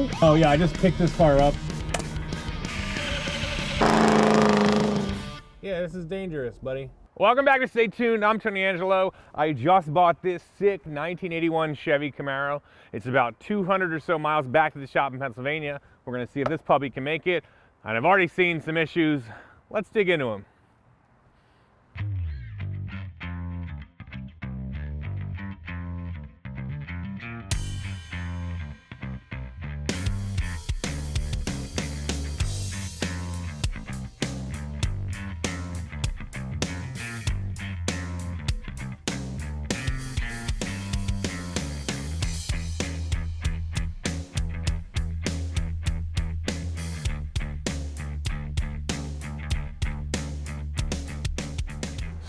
Diagnosing? Oh yeah, I just picked this car up. Yeah, this is dangerous, buddy. Welcome back to Stay Tuned. I'm Tony Angelo. I just bought this sick 1981 Chevy Camaro. It's about 200 or so miles back to the shop in Pennsylvania. We're gonna see if this puppy can make it. And I've already seen some issues. Let's dig into them.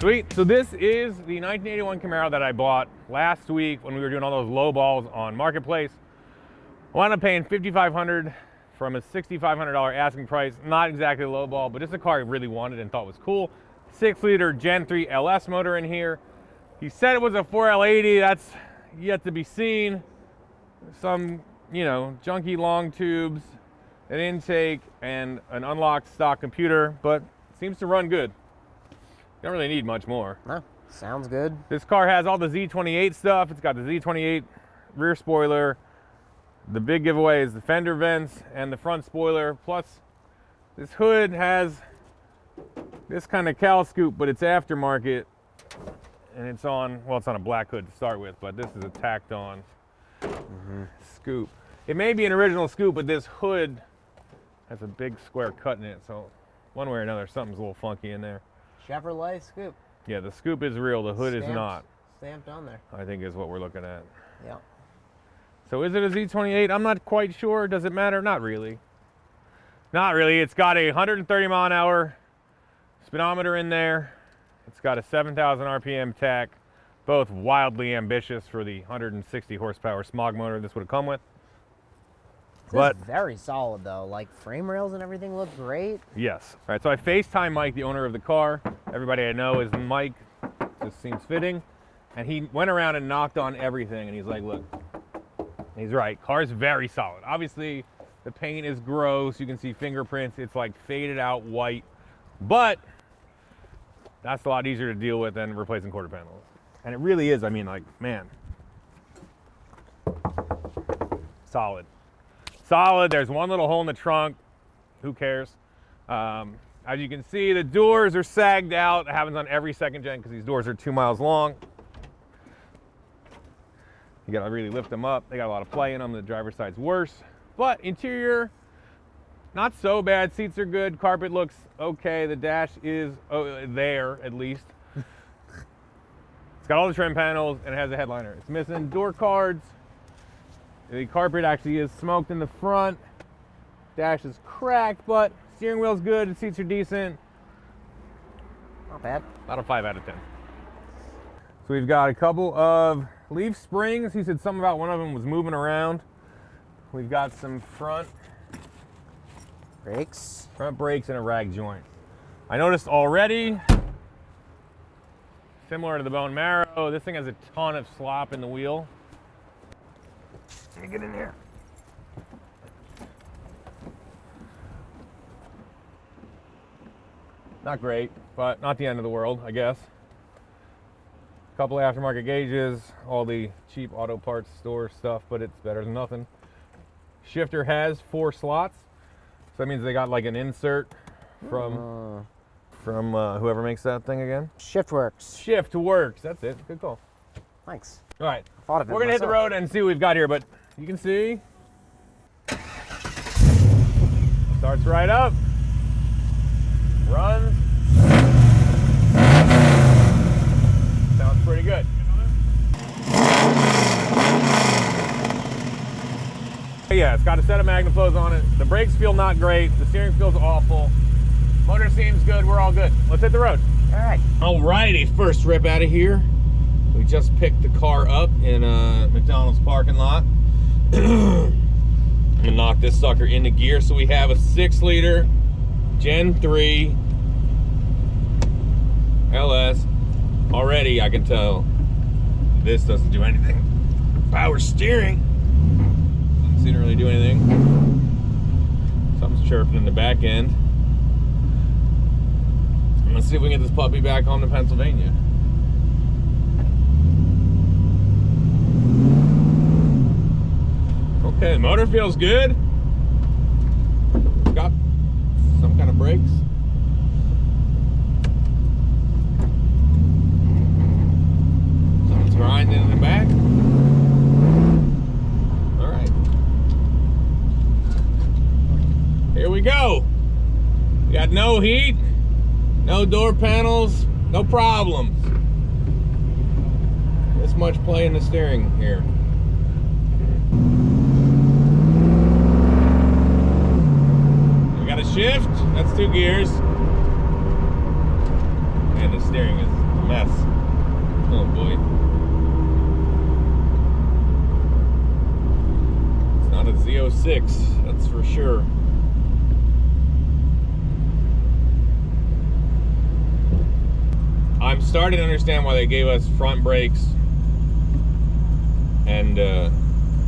Sweet, so this is the 1981 Camaro that I bought last week when we were doing all those low balls on Marketplace. I wound up paying $5,500 from a $6,500 asking price. Not exactly a low ball, but just a car I really wanted and thought was cool. 6-liter Gen 3 LS motor in here. He said it was a 4L80, that's yet to be seen. Some, junky long tubes, an intake, and an unlocked stock computer, but seems to run good. Don't really need much more. No, sounds good. This car has all the Z28 stuff. It's got the Z28 rear spoiler. The big giveaway is the fender vents and the front spoiler. Plus, this hood has this kind of cowl scoop, but it's aftermarket. And it's on a black hood to start with, but this is a tacked on scoop. It may be an original scoop, but this hood has a big square cut in it. So one way or another, something's a little funky in there. Chevrolet scoop. Yeah, the scoop is real, the hood is not. Stamped on there. I think is what we're looking at. Yeah. So is it a Z28? I'm not quite sure. Does it matter? Not really. Not really. It's got a 130 mile an hour speedometer in there. It's got a 7,000 RPM tach, both wildly ambitious for the 160 horsepower smog motor this would have come with. But very solid though, like frame rails and everything look great. Yes. All right, so I FaceTime Mike, the owner of the car. Everybody I know is Mike, just seems fitting. And he went around and knocked on everything and he's like, look, he's right, car's very solid. Obviously the paint is gross, you can see fingerprints, it's like faded out white, but that's a lot easier to deal with than replacing quarter panels. And it really is, man, solid. Solid. There's one little hole in the trunk. Who cares? As you can see, the doors are sagged out. It happens on every second gen because these doors are 2 miles long. You gotta really lift them up. They got a lot of play in them. The driver's side's worse. But interior, not so bad. Seats are good. Carpet looks okay. The dash is there, at least. It's got all the trim panels and it has a headliner. It's missing door cards. The carpet actually is smoked in the front. Dash is cracked, but steering wheel's good. The seats are decent. Not bad. About a 5 out of 10. So we've got a couple of leaf springs. He said something about one of them was moving around. We've got some front brakes. Front brakes and a rag joint. I noticed already, similar to the bone marrow, this thing has a ton of slop in the wheel. Let me get in here. Not great, but not the end of the world, I guess. A couple of aftermarket gauges, all the cheap auto parts store stuff, but it's better than nothing. Shifter has 4 slots, so that means they got like an insert from whoever makes that thing again. Shiftworks. Shiftworks, that's it. Good call. Thanks. All right, Thought of it we're gonna hit the road and see what we've got here, but you can see, starts right up, runs, sounds pretty good. Yeah, it's got a set of MagnaFlows on it. The brakes feel not great, the steering feels awful, motor seems good, we're all good. Let's hit the road. All right. Alrighty, first rip out of here. We just picked the car up in a McDonald's parking lot. I'm gonna knock this sucker into gear. So we have a 6-liter Gen 3 LS. Already I can tell this doesn't do anything. Power steering. didn't really do anything. Something's chirping in the back end. Let's see if we can get this puppy back home to Pennsylvania. Okay, the motor feels good. It's got some kind of brakes. Something's grinding in the back. All right. Here we go. We got no heat, no door panels, no problems. This much play in the steering here. We got a shift, that's 2 gears. And the steering is a mess. Oh boy. It's not a Z06, that's for sure. I'm starting to understand why they gave us front brakes and a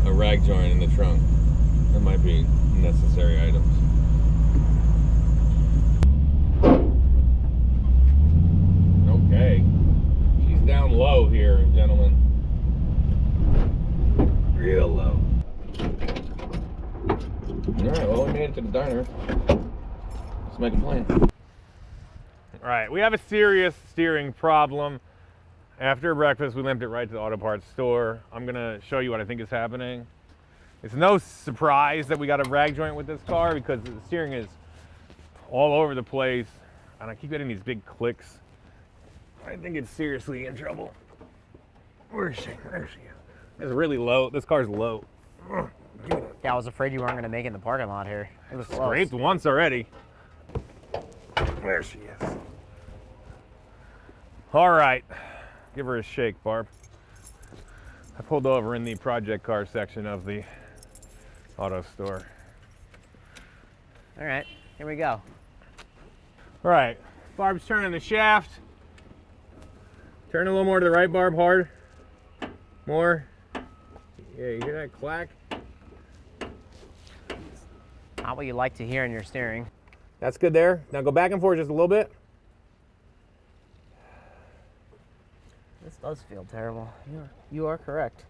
rag joint in the trunk. That might be necessary items. Okay. She's down low here, gentlemen. Real low. Alright, well, we made it to the diner. Let's make a plan. All right, we have a serious steering problem. After breakfast, we limped it right to the auto parts store. I'm gonna show you what I think is happening. It's no surprise that we got a rag joint with this car because the steering is all over the place and I keep getting these big clicks. I think it's seriously in trouble. Where is she? There she is. It's really low. This car's low. Yeah, I was afraid you weren't going to make it in the parking lot here. It was close. Scraped once already. There she is. All right, give her a shake, Barb. I pulled over in the project car section of the auto store. All right, here we go. All right, Barb's turning the shaft. Turn a little more to the right, Barb, hard. More. Yeah, you hear that clack? Not what you like to hear in your steering. That's good there. Now go back and forth just a little bit. This does feel terrible. You are correct.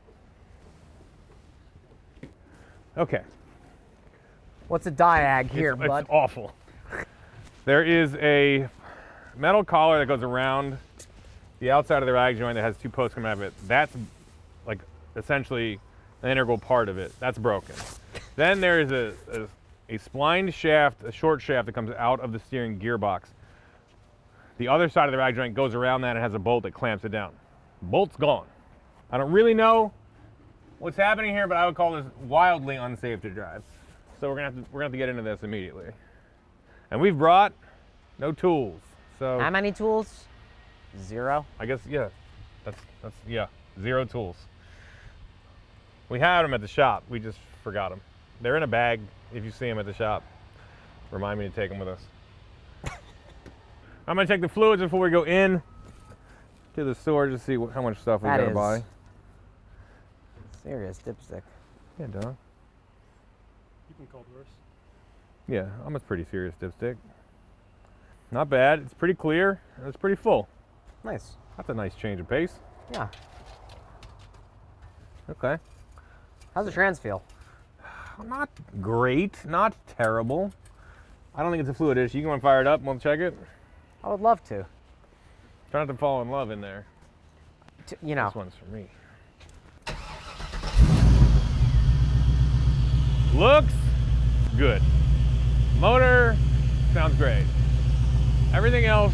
Okay. What's a diag here, bud? It's awful. There is a metal collar that goes around the outside of the rag joint that has 2 posts coming out of it. That's like essentially an integral part of it. That's broken. Then there is a splined shaft, a short shaft that comes out of the steering gearbox. The other side of the rag joint goes around that and has a bolt that clamps it down. Bolt's gone. I don't really know what's happening here, but I would call this wildly unsafe to drive. So we're gonna have to get into this immediately. And we've brought no tools. So how many tools? 0. I guess yeah. That's yeah. 0 tools. We had them at the shop. We just forgot them. They're in a bag. If you see them at the shop, remind me to take them with us. I'm gonna check the fluids before we go in to the store to see how much stuff we gotta buy. Serious dipstick. Yeah, Don. You can call worse. Yeah, I'm a pretty serious dipstick. Not bad. It's pretty clear. And it's pretty full. Nice. That's a nice change of pace. Yeah. Okay. How's the trans feel? Not great. Not terrible. I don't think it's a fluid issue. You want to fire it up and we'll check it? I would love to. Try not to fall in love in there. You know. This one's for me. Looks good. Motor sounds great. Everything else,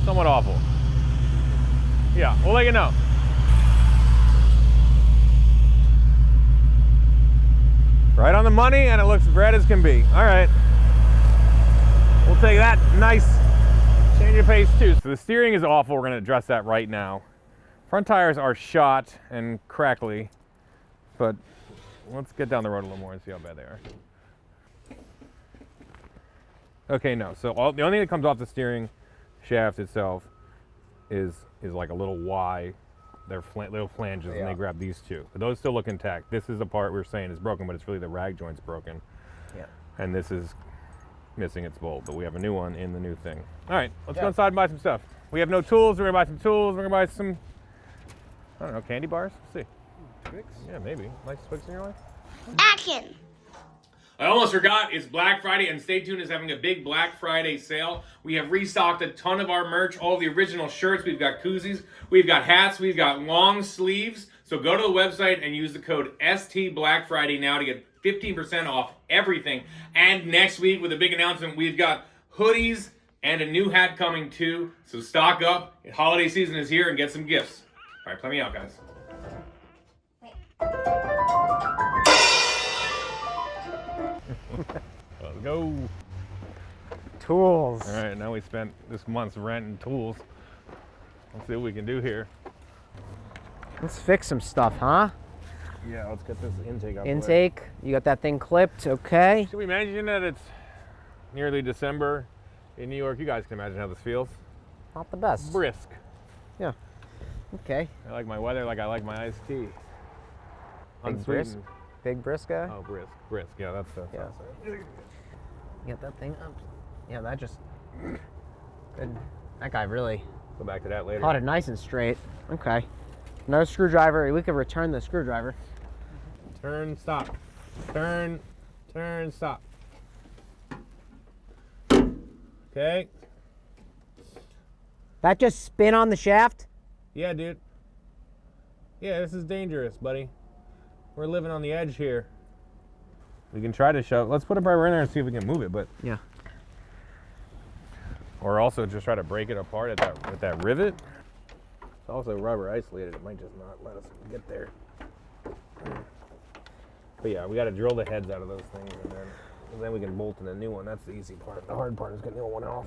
somewhat awful. Yeah, we'll let you know. Right on the money, and it looks red as can be. All right. We'll take that nice change of pace too. So the steering is awful. We're going to address that right now. Front tires are shot and crackly, but let's get down the road a little more and see how bad they are. Okay, no. So the only thing that comes off the steering shaft itself is like a little Y their little flanges, Yeah. and they grab these two. But those still look intact. This is the part we're saying is broken, but it's really the rag joint's broken. Yeah. And this is missing its bolt, but we have a new one in the new thing. All right, let's go Yeah. inside and buy some stuff. We have no tools. We're gonna buy some tools. We're gonna buy some, I don't know, candy bars. Let's see. Twix? Yeah, maybe. Nice Twix in your life. Action! I almost forgot, it's Black Friday, and Stay Tuned is having a big Black Friday sale. We have restocked a ton of our merch, all the original shirts. We've got koozies, we've got hats, we've got long sleeves. So go to the website and use the code ST Black Friday now to get 15% off everything. And next week, with a big announcement, we've got hoodies and a new hat coming too. So stock up. Holiday season is here, and get some gifts. All right, play me out, guys. Let's go. Tools. All right, now we spent this month's rent and tools. Let's see what we can do here. Let's fix some stuff, huh? Yeah, let's get this intake out. Intake. You got that thing clipped, okay? Should we imagine that it's nearly December in New York? You guys can imagine how this feels. Not the best. Brisk. Yeah. Okay. I like my weather like I like my iced tea. Big brisk. Unsweetened. Big brisk guy. Oh, brisk. Brisk. Yeah, that's the. Yeah. Get that thing up. Yeah, that just good. That guy really Go back to that later. caught it nice and straight. Okay. No screwdriver. We could return the screwdriver. Turn, stop. Turn, stop. Okay. That just spin on the shaft? Yeah, dude. Yeah, this is dangerous, buddy. We're living on the edge here. We can try to shove. Let's put it right in there and see if we can move it, but. Yeah. Or also just try to break it apart at that rivet. It's also rubber isolated. It might just not let us get there. But yeah, we got to drill the heads out of those things, and then we can bolt in a new one. That's the easy part. The hard part is getting the old one off.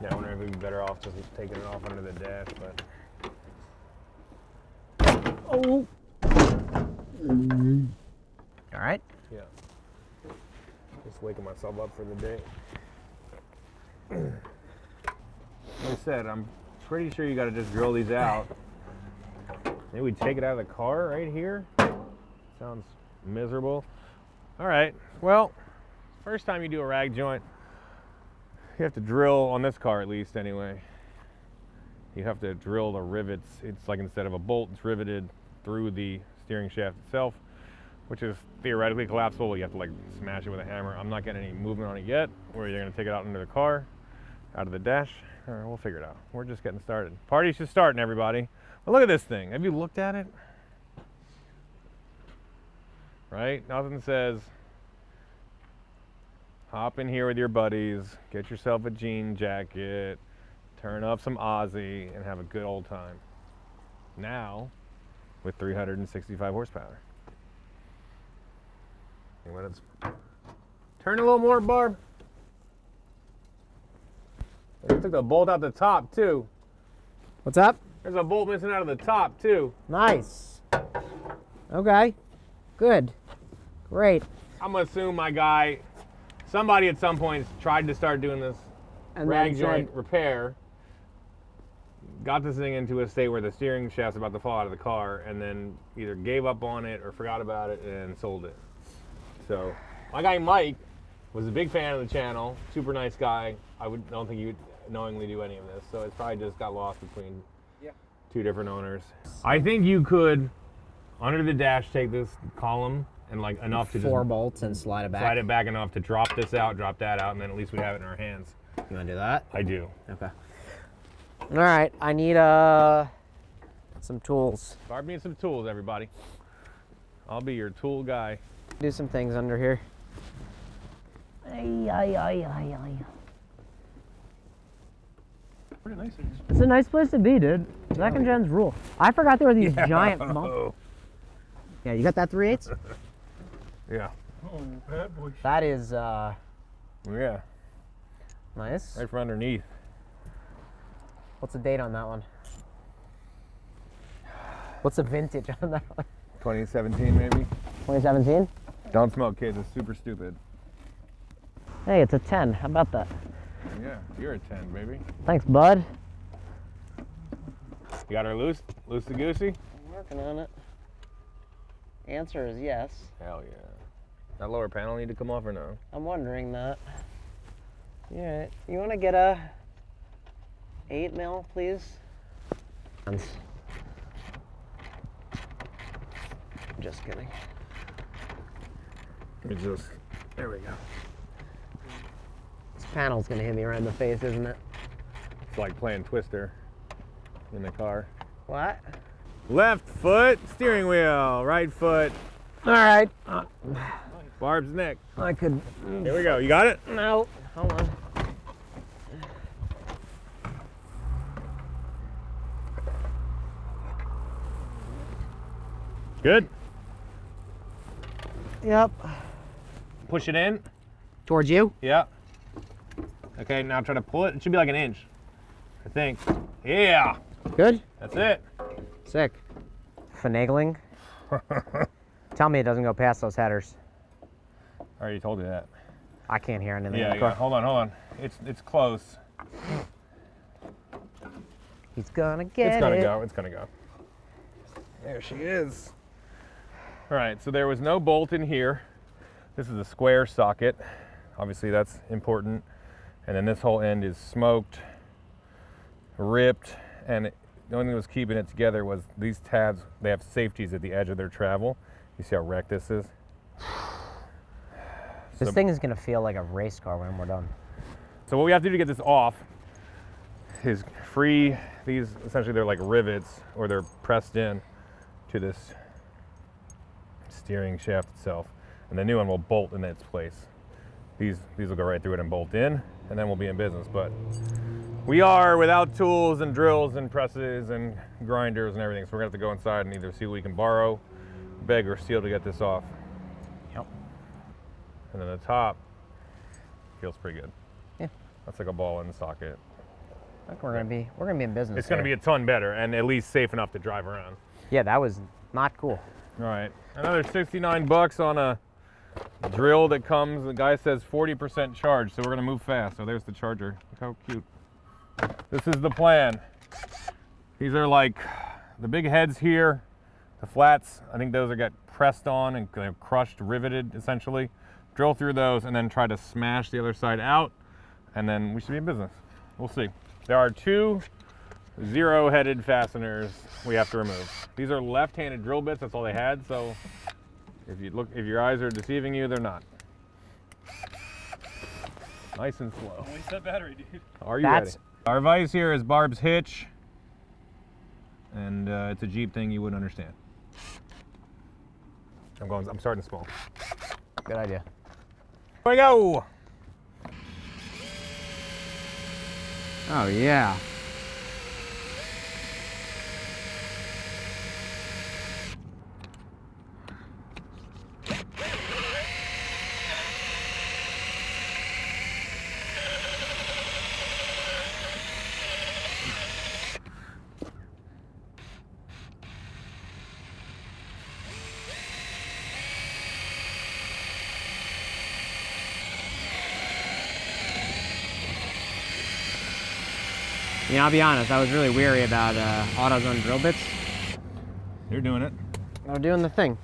Yeah, I wonder if we'd be better off just taking it off under the dash, but. Oh. All right. Yeah. Just waking myself up for the day. Like I said, I'm pretty sure you got to just drill these out. Maybe we take it out of the car right here. Sounds miserable. All right. Well, first time you do a rag joint, you have to drill on this car at least anyway. You have to drill the rivets. It's like instead of a bolt, it's riveted through the steering shaft itself, which is theoretically collapsible. You have to like smash it with a hammer. I'm not getting any movement on it yet. We're either gonna take it out under the car, out of the dash, or we'll figure it out. We're just getting started. Party's just starting, everybody. But look at this thing. Have you looked at it? Right? Nothing says, hop in here with your buddies, get yourself a jean jacket, turn up some Aussie, and have a good old time. Now, with 365 horsepower. And when it's turn a little more, Barb. They took the bolt out the top too. What's up? There's a bolt missing out of the top too. Nice. Okay. Good. Great. I'm gonna assume my guy, somebody at some point tried to start doing this And rag then joint said- repair, got this thing into a state where the steering shaft's about to fall out of the car, and then either gave up on it or forgot about it and sold it. So my guy Mike was a big fan of the channel, super nice guy. Don't think he would knowingly do any of this, so it's probably just got lost between two different owners. I think you could, under the dash, take this column and like enough to Four just bolts and slide it back. slide it back enough to drop this out, drop that out, and then at least we have it in our hands. You want to do that? I do. Okay. All right. I need some tools. Barb needs some tools, everybody. I'll be your tool guy. Do some things under here. Ay, ay, ay, ay, ay. Pretty nice. in here. It's a nice place to be, dude. Second gens rule. I forgot there were these giant bumps. Oh, Yeah, you got that 3/8? yeah. Oh, bad boy. That is Yeah. nice. Right from underneath. What's the date on that one? What's the vintage on that one? 2017, maybe. 2017? Don't smoke, kids. It's super stupid. Hey, it's a 10. How about that? Yeah, you're a 10, baby. Thanks, bud. You got her loose? Loosey-goosey? I'm working on it. Answer is yes. Hell yeah. That lower panel need to come off or no? I'm wondering that. Yeah, you want to get a 8 mil, please? I'm just kidding. Let me just, there we go. This panel's gonna hit me right in the face, isn't it? It's like playing Twister in the car. What? Left foot, steering wheel, right foot, All right. Barb's neck. I could. Here we go. You got it? No. Hold on. Good. Yep. Push it in. Towards you? Yeah. Okay, now try to pull it. It should be like an inch, I think. Yeah. Good. That's it. Sick. Finagling. Tell me it doesn't go past those headers. I already told you that. I can't hear anything. Yeah, yeah. Hold on. It's close. He's gonna get it. It's gonna go. It's gonna go. There she is. All right, so there was no bolt in here. This is a square socket. Obviously that's important. And then this whole end is smoked, ripped, and the only thing that was keeping it together was these tabs. They have safeties at the edge of their travel. You see how wrecked this is? This thing is gonna feel like a race car when we're done. So what we have to do to get this off is free these, essentially they're like rivets or they're pressed in to this steering shaft itself. And the new one will bolt in its place. These will go right through it and bolt in, and then we'll be in business. But we are without tools and drills and presses and grinders and everything. So we're gonna have to go inside and either see what we can borrow, beg, or steal to get this off. Yep. And then the top feels pretty good. Yeah. That's like a ball in the socket. I think we're gonna be in business. It's gonna be a ton better and at least safe enough to drive around. Yeah, that was not cool. All right, another 69 bucks on a drill that comes. The guy says 40% charge, so we're gonna move fast. So there's the charger. Look how cute. This is the plan. These are like the big heads here, the flats. I think those are got pressed on and kind of crushed, riveted essentially. Drill through those and then try to smash the other side out, and then we should be in business. We'll see. There are 2 zero-headed fasteners we have to remove. These are left-handed drill bits. That's all they had. So if your eyes are deceiving you, they're not. Nice and slow. Waste that battery, dude. Are you ready? Our vise here is Barb's hitch, and it's a Jeep thing you wouldn't understand. I'm starting small. Good idea. Here we go. Oh yeah. You know, I'll be honest, I was really weary about AutoZone drill bits. You're doing it. They're doing the thing.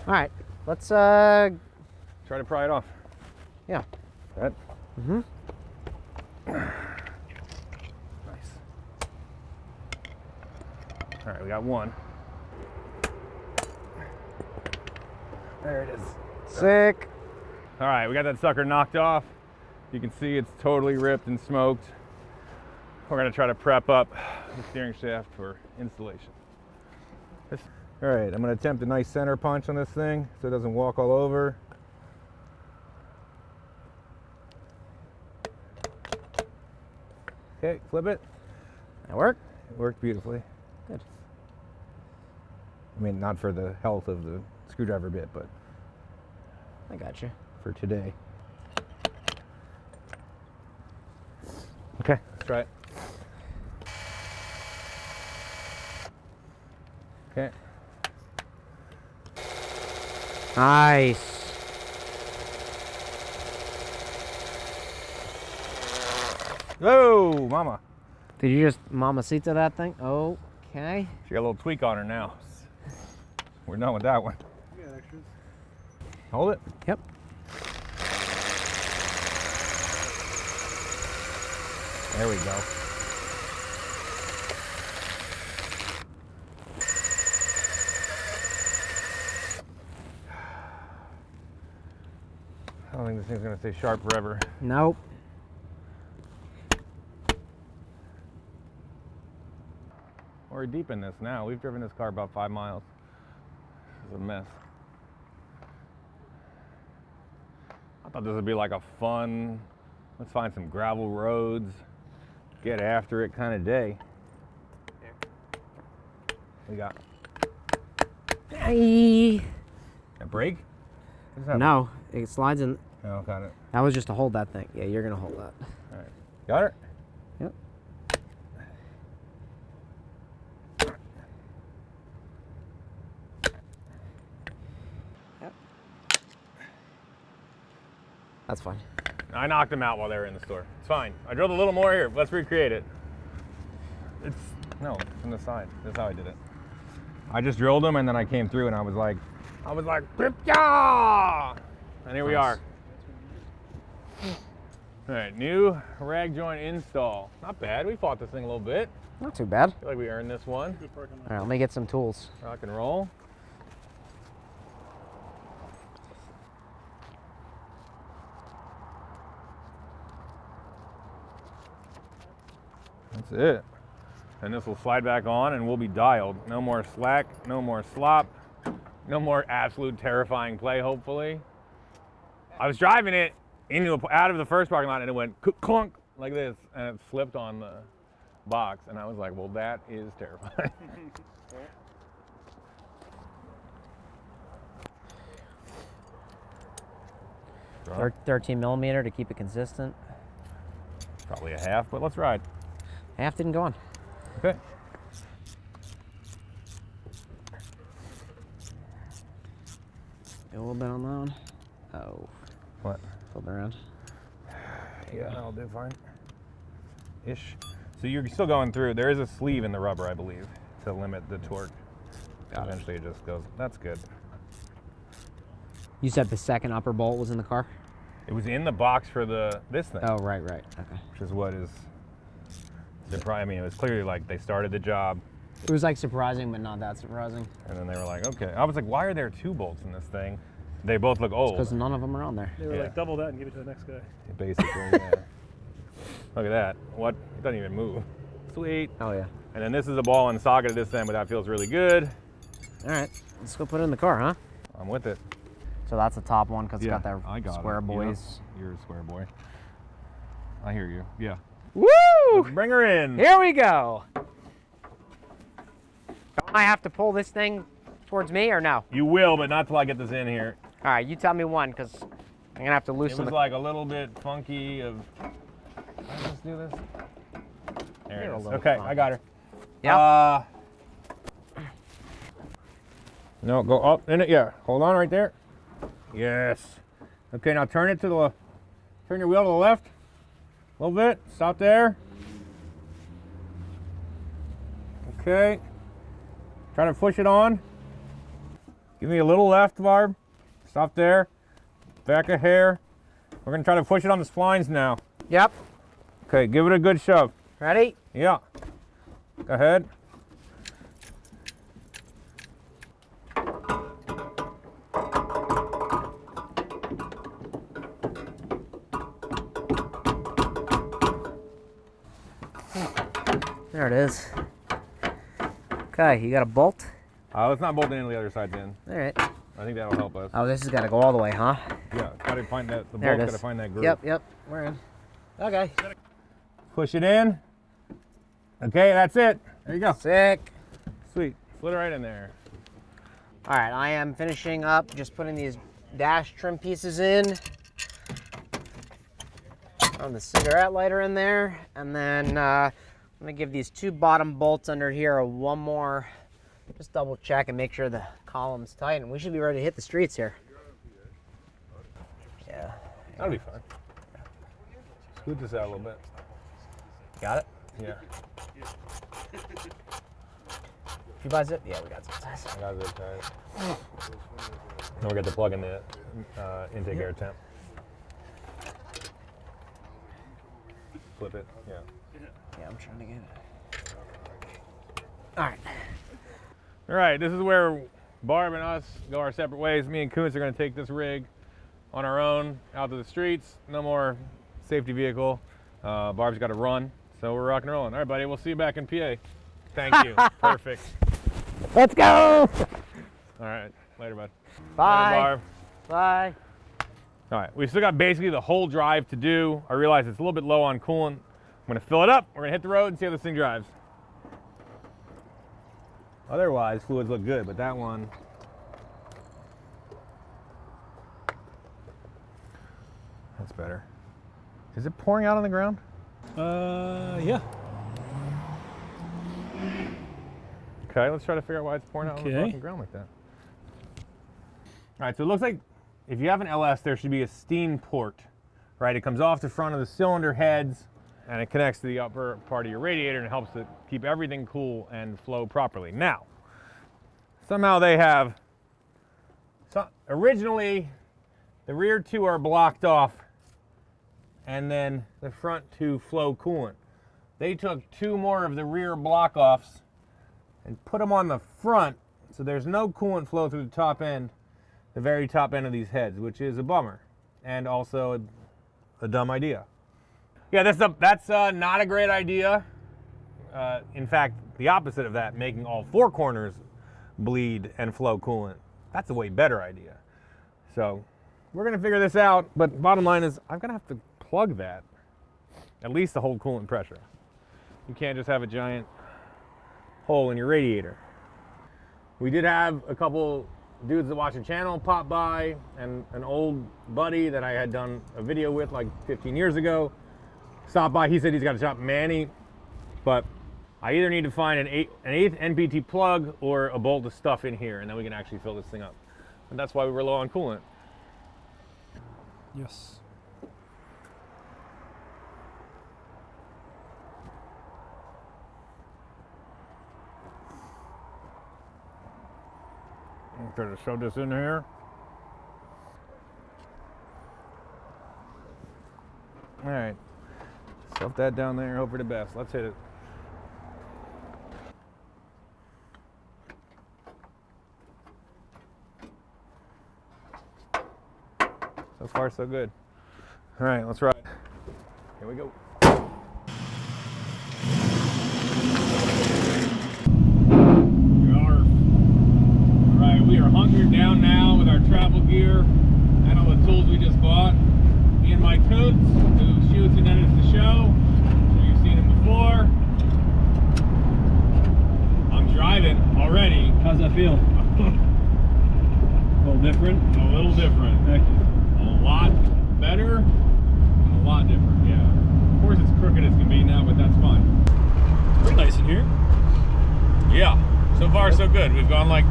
All right, let's Try to pry it off. yeah. That. Mm-hmm. Nice. All right, we got one. There it is. Sick. All right, we got that sucker knocked off. You can see it's totally ripped and smoked. We're gonna try to prep up the steering shaft for installation. All right, I'm gonna attempt a nice center punch on this thing so it doesn't walk all over. Okay, flip it. That work? It worked beautifully. Good. I mean, not for the health of the screwdriver bit, but I got you. for today. Okay, let's try it. Okay. Nice. Whoa, mama. Did you just mamacita that thing? Okay. She got a little tweak on her now. We're done with that one. Yeah, extras. Hold it. Yep. There we go. I don't think this thing's gonna stay sharp forever. Nope. We're deep in this now. We've driven this car about 5 miles. This is a mess. I thought this would be like a fun, let's find some gravel roads, get after it kind of day. We got Hey. a brake? No, it slides in. Oh, got it. That was just to hold that thing. Yeah, you're gonna hold that. All right. Got it? Yep. Yep. That's fine. I knocked them out while they were in the store. It's fine. I drilled a little more here. Let's recreate it. It's, no, from the side. That's how I did it. I just drilled them and then I came through and I was like, yeah! And here we are. All right, new rag joint install. Not bad. We fought this thing a little bit. Not too bad. I feel like we earned this one. Good parking lot. All right, let me get some tools. Rock and roll. That's it. And this will slide back on and we'll be dialed. No more slack, no more slop, no more absolute terrifying play, hopefully. I was driving it out of the first parking lot and it went clunk like this and it slipped on the box and I was like, well, that is terrifying. 13 millimeter to keep it consistent. Probably a half, but let's ride. Half didn't go on. Okay. A little bit on that one. Oh, What? flip it around. Yeah, that'll do fine. Ish. So you're still going through. There is a sleeve in the rubber, I believe, to limit the torque. Got it. Eventually it just goes. That's good. You said the second upper bolt was in the car? It was in the box for this thing, Oh, right. Okay. which is what is surprising. I mean, it was clearly like they started the job It was like surprising, but not that surprising. and then they were like, okay. I was like, why are there 2 bolts in this thing? They both look old. Because none of them are on there. They were Yeah. like, double that and give it to the next guy. Basically, yeah. Look at that. What? It doesn't even move. Sweet. Oh, yeah. And then this is a ball and socket at this end, but that feels really good. All right, let's go put it in the car, huh? I'm with it. So that's the top one because it's got that I got square it. boys. Yep. You're a square boy. I hear you. Yeah. Woo! Let's bring her in. Here we go. Don't I have to pull this thing towards me or no? You will, but not till I get this in here. All right, you tell me when because I'm going to have to It loosen was the... like a little bit funky of... Let's do this. There You're it a is. little Okay, funky. I got her. Yep. No, go up in it. Yeah, hold on right there. Yes. Okay, now turn it to the... Turn your wheel to the left. A little bit. Stop there. Okay. Try to push it on. Give me a little left, Barb. Stop there. Back a hair. We're going to try to push it on the splines now. Yep. Okay, give it a good shove. Ready? Yeah. Go ahead. There it is. Okay, you got a bolt? Let's not bolt any of the other sides in. All right. I think that'll help us. Oh, this has got to go all the way, huh? Yeah, gotta find that. The There it bolt's is. gotta find that groove. Yep, we're in. Okay. Push it in. Okay, that's it. There you go. Sick. Sweet. Slid it right in there. All right, I am finishing up, just putting these dash trim pieces in. On the cigarette lighter in there. And then I'm gonna give these 2 bottom bolts under here one more, just double check and make sure the column's tight, and we should be ready to hit the streets here. Yeah. That'll be fun. Scoot this out a little bit. Got it? Yeah. You buy zip? Yeah, we got zip ties. I got zip ties. Then we got to plug in the intake air temp. Flip it, yeah. Yeah, I'm trying to get it. All right. All right, this is where Barb and us go our separate ways. Me and Kuntz are going to take this rig on our own out to the streets. No more safety vehicle. Barb's got to run, so we're rocking and rolling. All right, buddy, we'll see you back in PA. Thank you. Perfect. Let's go. All right, later, bud. Bye. Later, Barb. Bye. All right, we've still got basically the whole drive to do. I realize it's a little bit low on coolant. I'm going to fill it up. We're going to hit the road and see how this thing drives. Otherwise, fluids look good, but that one. That's better. Is it pouring out on the ground? Yeah. Okay, let's try to figure out why it's pouring out on the fucking ground like that. All right, so it looks like if you have an LS, there should be a steam port, right? It comes off the front of the cylinder heads and it connects to the upper part of your radiator and helps to keep everything cool and flow properly. Now, somehow they have, originally the rear two are blocked off and then the front two flow coolant. They took two more of the rear block offs and put them on the front so there's no coolant flow through the top end, the very top end of these heads, which is a bummer and also a dumb idea. Yeah, that's not a great idea. In fact, the opposite of that, making all four corners bleed and flow coolant. That's a way better idea. So we're gonna figure this out, but bottom line is I'm gonna have to plug that, at least to hold coolant pressure. You can't just have a giant hole in your radiator. We did have a couple dudes that watch the channel pop by, and an old buddy that I had done a video with like 15 years ago stopped by. He said he's got a shop Manny, but I either need to find an eighth NPT plug or a bolt of stuff in here, and then we can actually fill this thing up. And that's why we were low on coolant. Yes. I'm going to shove this in here. All right, stuff that down there, hope for the best. Let's hit it. So far, so good. All right, let's ride. Here we go. We are hunkered down now with our travel gear and all the tools we just bought. Me and Mike Kuntz, who shoots and edits the show. I'm sure you've seen him before. I'm driving already. How's that feel? A little different? A little different. Heck yeah. A lot better and a lot different, yeah. Of course it's crooked as can be now, but that's fine. Pretty nice in here. Yeah, so far so good. We've gone like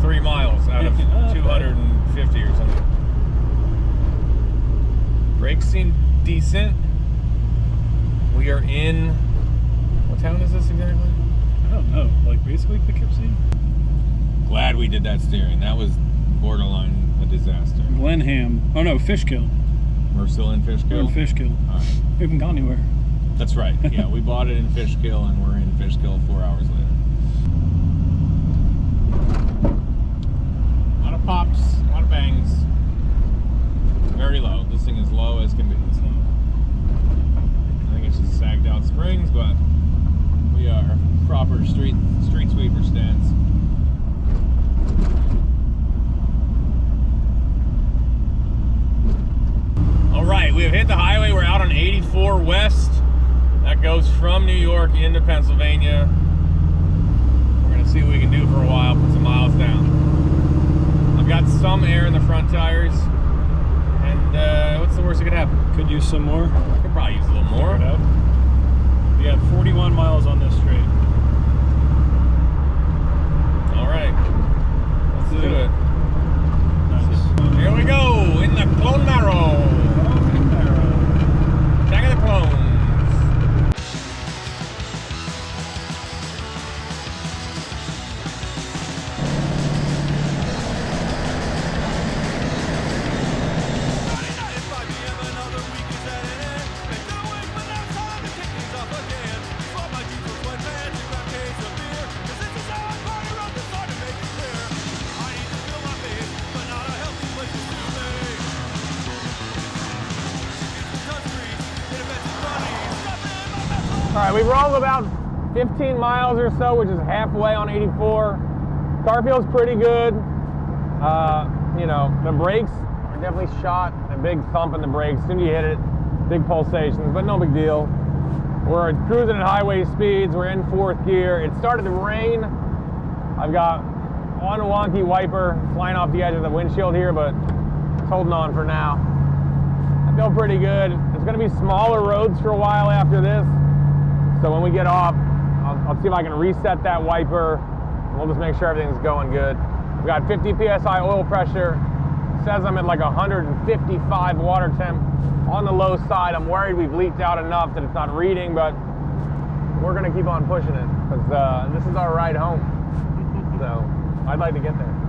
3 miles out of 250 or something. Brakes seem decent. We are in, what town is this exactly? I don't know, like basically Poughkeepsie? Glad we did that steering. That was borderline a disaster. Glenham. Oh no, Fishkill. We're still in Fishkill? We're in Fishkill. All right. We haven't gone anywhere. That's right. Yeah, we bought it in Fishkill and we're in Fishkill 4 hours later. A lot of pops, a lot of bangs. Very low. This thing is low as can be. I think it's just sagged out springs, but we are proper street sweeper stance. All right, we have hit the highway. We're out on 84 West. That goes from New York into Pennsylvania. We're gonna see what we can do for a while, put some miles down. I've got some air in the front tires, and what's the worst that could happen? Could use some more. Could probably use a little more. We have 41 miles on this straight. All right, let's do it. Nice. Here we go, in the Camaro. Attack of the Clones. All right, we've rolled about 15 miles or so, which is halfway on 84. Car feels pretty good. You know, the brakes are definitely shot. A big thump in the brakes. As soon as you hit it, big pulsations, but no big deal. We're cruising at highway speeds. We're in fourth gear. It started to rain. I've got one wonky wiper flying off the edge of the windshield here, but it's holding on for now. I feel pretty good. It's going to be smaller roads for a while after this. So when we get off, I'll see if I can reset that wiper. And we'll just make sure everything's going good. We got 50 PSI oil pressure. It says I'm at like 155 water temp on the low side. I'm worried we've leaked out enough that it's not reading, but we're gonna keep on pushing it because this is our ride home. So I'd like to get there.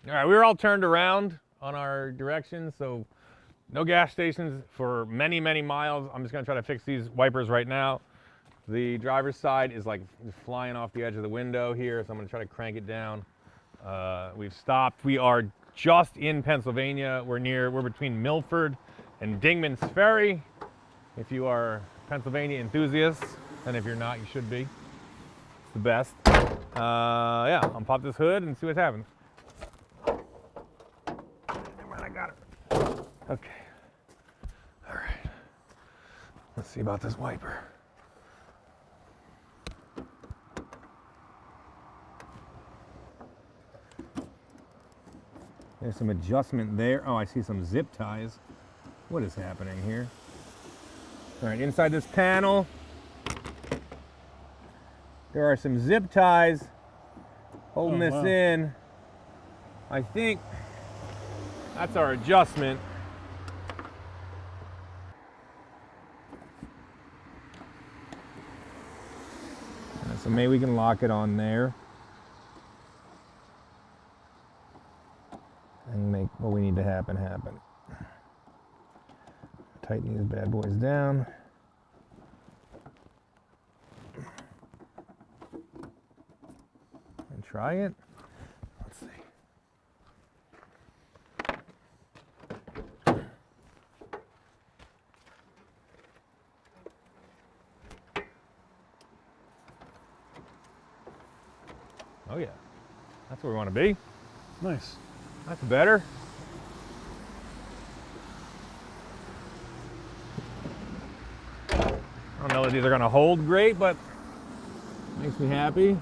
All right, we were all turned around on our direction, so no gas stations for many, many miles. I'm just gonna try to fix these wipers right now. The driver's side is like flying off the edge of the window here, so I'm gonna try to crank it down. We've stopped. We are just in Pennsylvania. We're between Milford and Dingman's Ferry. If you are Pennsylvania enthusiasts, and if you're not, you should be. It's the best. Yeah, I'll pop this hood and see what happens. I got it. Okay. All right. Let's see about this wiper. There's some adjustment there. Oh, I see some zip ties. What is happening here? All right, inside this panel, there are some zip ties holding this in. I think that's our adjustment. So maybe we can lock it on there and make what we need to happen. Tighten these bad boys down. And try it. Let's see. Oh yeah, that's where we want to be. Nice. That's better. I don't know that these are going to hold great, but makes me happy.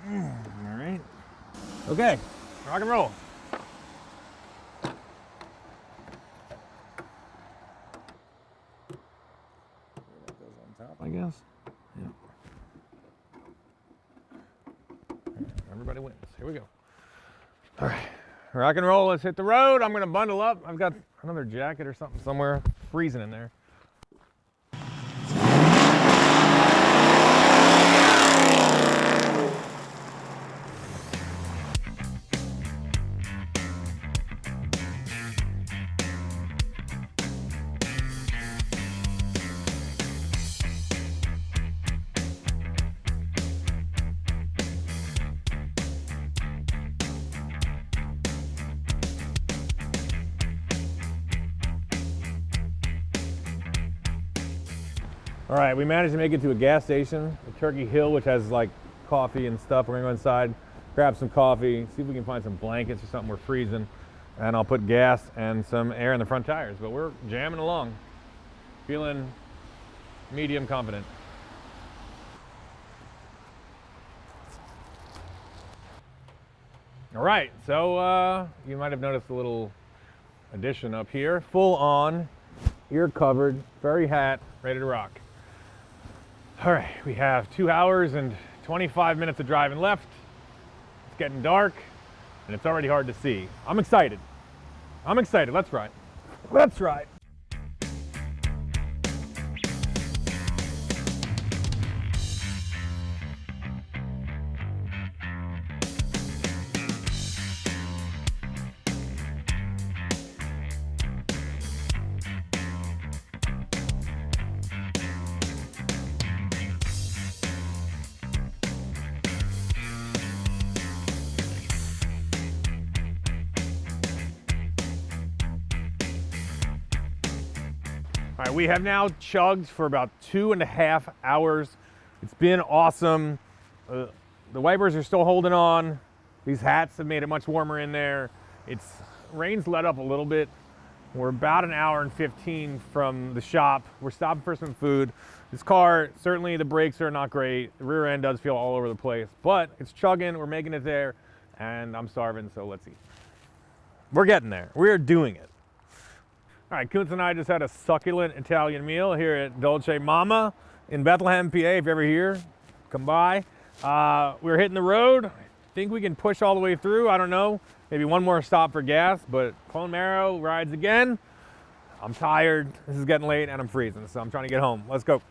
All right. Okay, rock and roll. That goes on top, I guess. Yeah. Everybody wins. Here we go. All right, rock and roll. Let's hit the road. I'm gonna bundle up. I've got another jacket or something somewhere. Freezing in there. All right, we managed to make it to a gas station, a Turkey Hill, which has like coffee and stuff. We're gonna go inside, grab some coffee, see if we can find some blankets or something. We're freezing, and I'll put gas and some air in the front tires. But we're jamming along, feeling medium confident. All right, so you might have noticed a little addition up here. Full on, ear covered, furry hat, ready to rock. All right, we have 2 hours and 25 minutes of driving left. It's getting dark, and it's already hard to see. I'm excited. Let's ride. right, we have now chugged for about 2.5 hours. It's been awesome. The wipers are still holding on. These hats have made it much warmer in there. Rain's let up a little bit. We're about 1 hour and 15 from the shop. We're stopping for some food. This car, certainly the brakes are not great. The rear end does feel all over the place, but it's chugging, we're making it there, and I'm starving, so let's eat. We're getting there. We're doing it. All right, Kuntz and I just had a succulent Italian meal here at Dolce Mama in Bethlehem, PA. If you're ever here, come by. We're hitting the road. I think we can push all the way through. I don't know. Maybe one more stop for gas, but Clone Marrow rides again. I'm tired. This is getting late and I'm freezing, so I'm trying to get home. Let's go.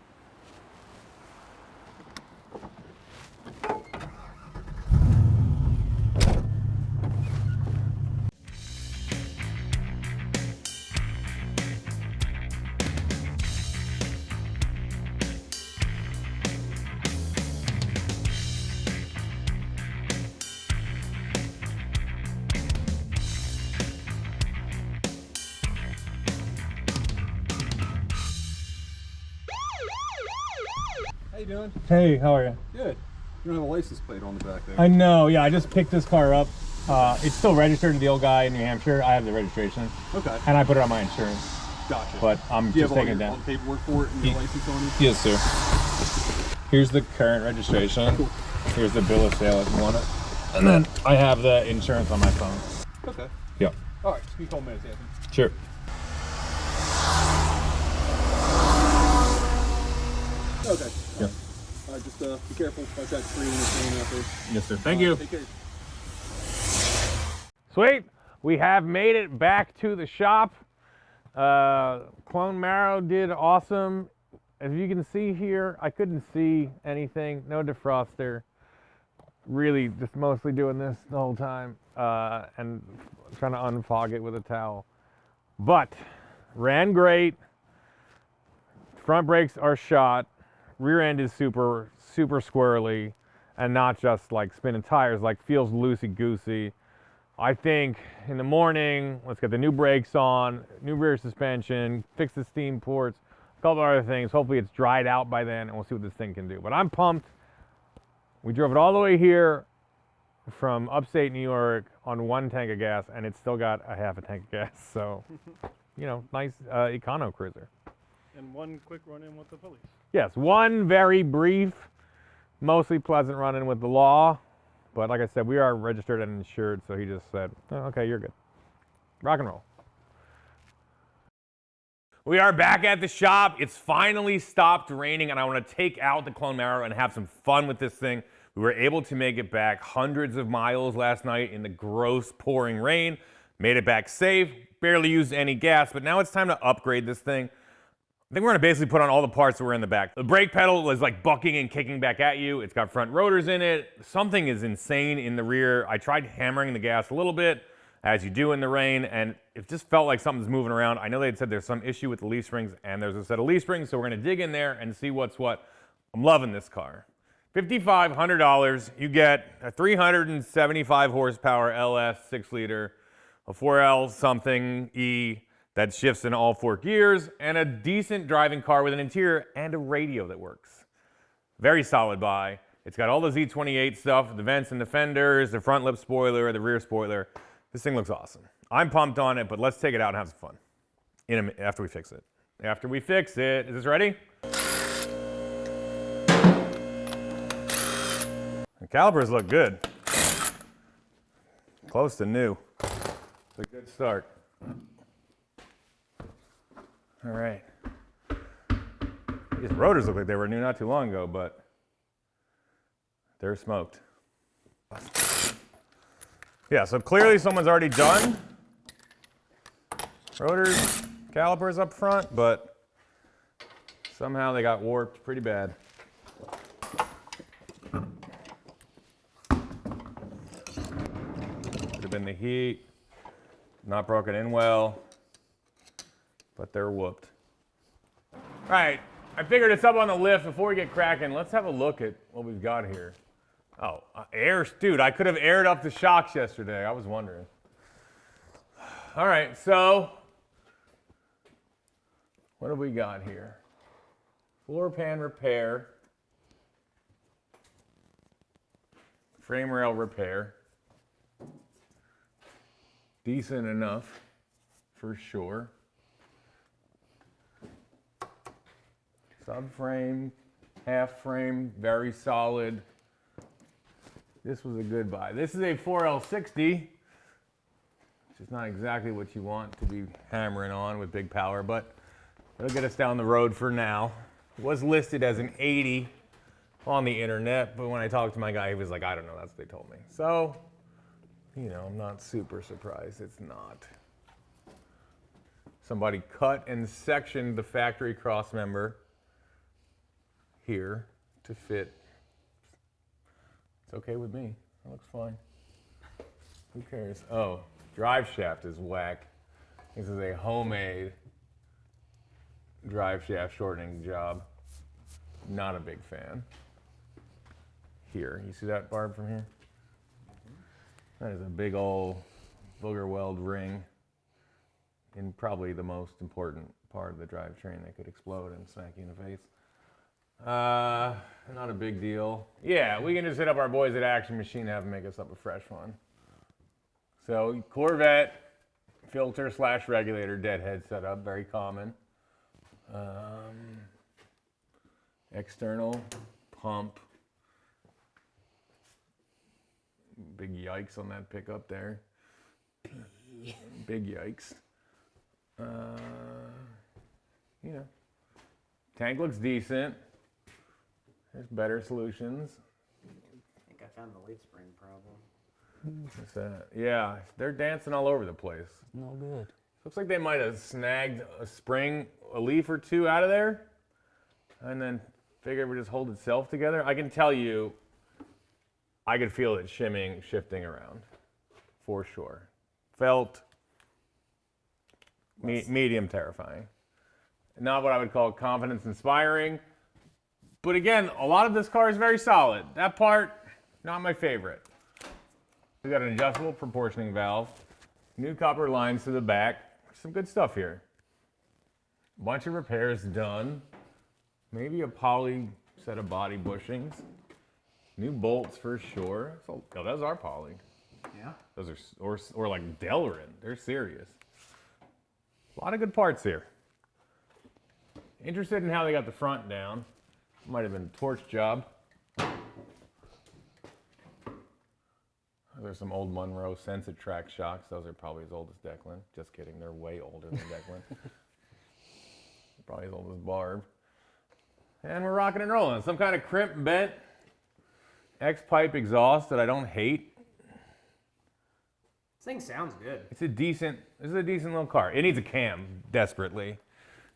How you doing? Hey, how are you? Good. You don't have a license plate on the back there. I know, yeah, I just picked this car up. It's still registered to the old guy in New Hampshire. I have the registration. Okay. And I put it on my insurance. Gotcha. But I'm Do you just have all taking your it all down. the paperwork for it and your license on you? Yes, sir. Here's the current registration. Cool. Here's the bill of sale if you want it. And then I have the insurance on my phone. Okay. Yep. All right. Just give me a couple minutes, Anthony. Sure. Okay. Yep. All right. Just be careful. Watch that screen and out there. Yes, sir. Thank you. Take care. Sweet. We have made it back to the shop. Clone Marrow did awesome. As you can see here, I couldn't see anything. No defroster. Really just mostly doing this the whole time and trying to unfog it with a towel. But ran great. Front brakes are shot. Rear end is super squirrely and not just like spinning tires, like feels loosey-goosey. I think in the morning, let's get the new brakes on, new rear suspension, fix the steam ports, a couple other things. Hopefully it's dried out by then and we'll see what this thing can do. But I'm pumped. We drove it all the way here from upstate New York on 1 tank of gas and it's still got a half a tank of gas. So, you know, nice econo cruiser. And one quick run-in with the police. Yes, one very brief, mostly pleasant run-in with the law. But like I said, we are registered and insured, so he just said, oh, okay, you're good. Rock and roll. We are back at the shop. It's finally stopped raining, and I want to take out the Clone Marrow and have some fun with this thing. We were able to make it back hundreds of miles last night in the gross pouring rain. Made it back safe, barely used any gas, but now it's time to upgrade this thing. I think we're gonna basically put on all the parts that were in the back. The brake pedal is like bucking and kicking back at you. It's got front rotors in it. Something is insane in the rear. I tried hammering the gas a little bit, as you do in the rain, and it just felt like something's moving around. I know they had said there's some issue with the leaf springs, and there's a set of leaf springs, so we're gonna dig in there and see what's what. I'm loving this car. $5,500, you get a 375 horsepower LS 6-liter, a 4L something E, that shifts in all 4 gears, and a decent driving car with an interior and a radio that works. Very solid buy. It's got all the Z28 stuff, the vents and the fenders, the front lip spoiler, the rear spoiler. This thing looks awesome. I'm pumped on it, but let's take it out and have some fun after we fix it. After we fix it, is this ready? The calipers look good. Close to new. It's a good start. All right. These rotors look like they were new not too long ago, but they're smoked. Yeah, so clearly someone's already done rotors, calipers up front, but somehow they got warped pretty bad. Could have been the heat, not broken in well. But they're whooped. All right, I figured it's up on the lift. Before we get cracking, let's have a look at what we've got here. Oh, air, dude, I could have aired up the shocks yesterday. I was wondering. All right, so What have we got here? Floor pan repair. Frame rail repair. Decent enough, for sure. Subframe, half frame, very solid. This was a good buy. This is a 4L60, which is not exactly what you want to be hammering on with big power, but it'll get us down the road for now. It was listed as an 80 on the internet, but when I talked to my guy, he was like, I don't know, that's what they told me. So, you know, I'm not super surprised it's not. Somebody cut and sectioned the factory cross member here to fit. It's okay with me. It looks fine. Who cares? Oh, drive shaft is whack. This is a homemade drive shaft shortening job. Not a big fan. Here, you see that barb from here? That is a big old booger weld ring in probably the most important part of the drivetrain that could explode and smack you in the face. Not a big deal. Yeah, we can just hit up our boys at Action Machine and have them make us up a fresh one. So Corvette filter / regulator deadhead setup, very common. External pump. Big yikes on that pickup there. Big yikes. You know, tank looks decent. There's better solutions. I think I found the leaf spring problem. What's that? Yeah, they're dancing all over the place. No good. Looks like they might have snagged a spring, a leaf or two out of there, and then figured it would just hold itself together. I can tell you, I could feel it shimming, shifting around, for sure. Felt medium terrifying. Not what I would call confidence inspiring. But again, a lot of this car is very solid. That part, not my favorite. We got an adjustable proportioning valve, new copper lines to the back, some good stuff here. A bunch of repairs done. Maybe a poly set of body bushings. New bolts for sure. So, oh, those are poly. Yeah. Those are, or like Delrin. They're serious. A lot of good parts here. Interested in how they got the front down. Might have been a torch job. There's some old Monroe Sensitrack shocks. Those are probably as old as Declan. Just kidding, they're way older than Declan. Probably as old as Barb. And we're rocking and rolling. Some kind of crimp bent X-pipe exhaust that I don't hate. This thing sounds good. This is a decent little car. It needs a cam, desperately.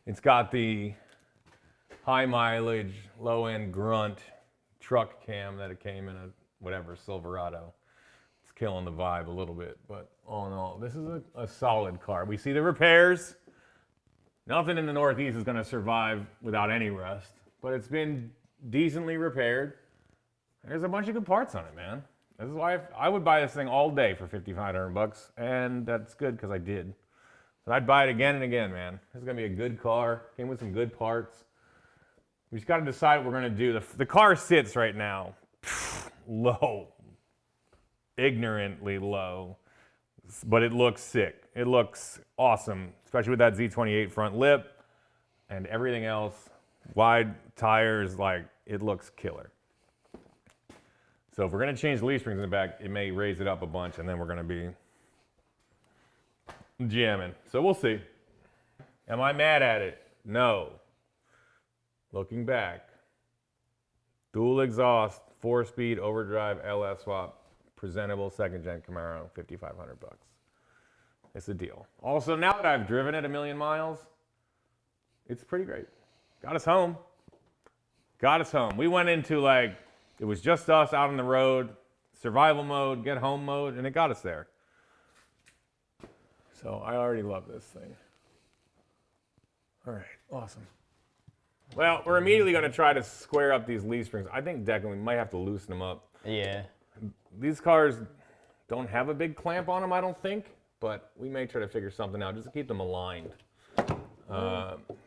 It's got the high mileage, low end grunt truck cam that it came in a whatever Silverado. It's killing the vibe a little bit, but all in all, this is a solid car. We see the repairs. Nothing in the Northeast is gonna survive without any rust, but it's been decently repaired. There's a bunch of good parts on it, man. This is why I would buy this thing all day for $5,500, and that's good because I did. But I'd buy it again and again, man. This is gonna be a good car. Came with some good parts. We just gotta decide what we're gonna do. The car sits right now low, ignorantly low, but it looks sick. It looks awesome, especially with that Z28 front lip and everything else. Wide tires, like, it looks killer. So if we're gonna change the leaf springs in the back, it may raise it up a bunch and then we're gonna be jamming. So we'll see. Am I mad at it? No. Looking back, dual exhaust, 4-speed overdrive LS swap, presentable second-gen Camaro, $5,500. It's a deal. Also, now that I've driven it 1,000,000 miles, it's pretty great. Got us home. Got us home. We went into like, it was just us out on the road, survival mode, get home mode, and it got us there. So I already love this thing. All right, awesome. Well, we're immediately going to try to square up these leaf springs. I think, Declan, we might have to loosen them up. Yeah. These cars don't have a big clamp on them, I don't think, but we may try to figure something out just to keep them aligned.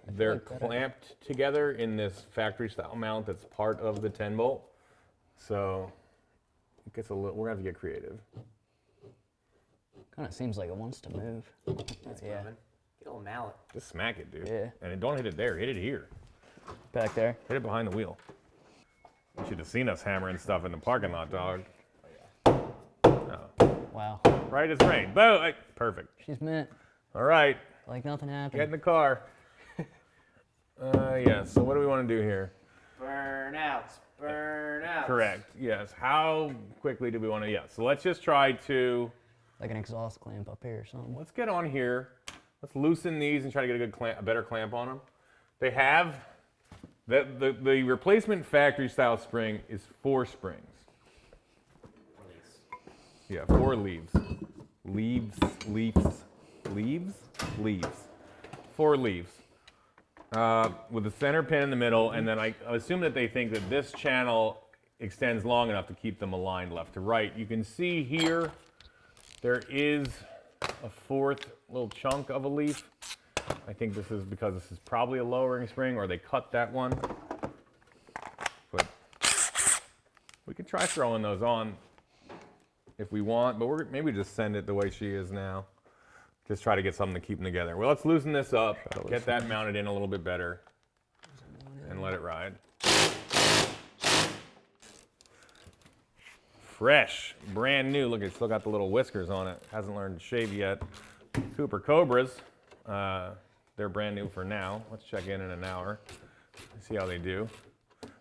They're clamped together in this factory style mount that's part of the 10 bolt. So it gets a little, we're gonna have to get creative. Kind of seems like it wants to move. That's Yeah. moving. Get a little mallet. Just smack it, dude. Yeah. And don't hit it there, hit it here. Back there. Hit it behind the wheel. You should have seen us hammering stuff in the parking lot, dog. Wow. Right as rain. Boom! Hey, perfect. She's mint. All right, Like nothing happened. get in the car. Yeah, so what do we want to do here? Burnouts. Burnouts. Correct, yes. How quickly do we want to, yeah. So let's just try to, Like an exhaust clamp up here or something. let's get on here. Let's loosen these and try to get a good clamp, a better clamp on them. They have, the replacement factory style spring is 4 springs. Yeah, 4 leaves. Leaves. 4 leaves. With a center pin in the middle, and then I assume that they think that this channel extends long enough to keep them aligned left to right. You can see here, there is a 4th little chunk of a leaf. I think this is because this is probably a lowering spring, or they cut that one. But we can try throwing those on if we want, but maybe just send it the way she is now. Just try to get something to keep them together. Well, let's loosen this up, get that mounted in a little bit better, and let it ride. Fresh, brand new. Look, it's still got the little whiskers on it. Hasn't learned to shave yet. Cooper Cobras, they're brand new for now. Let's check in an hour, see how they do.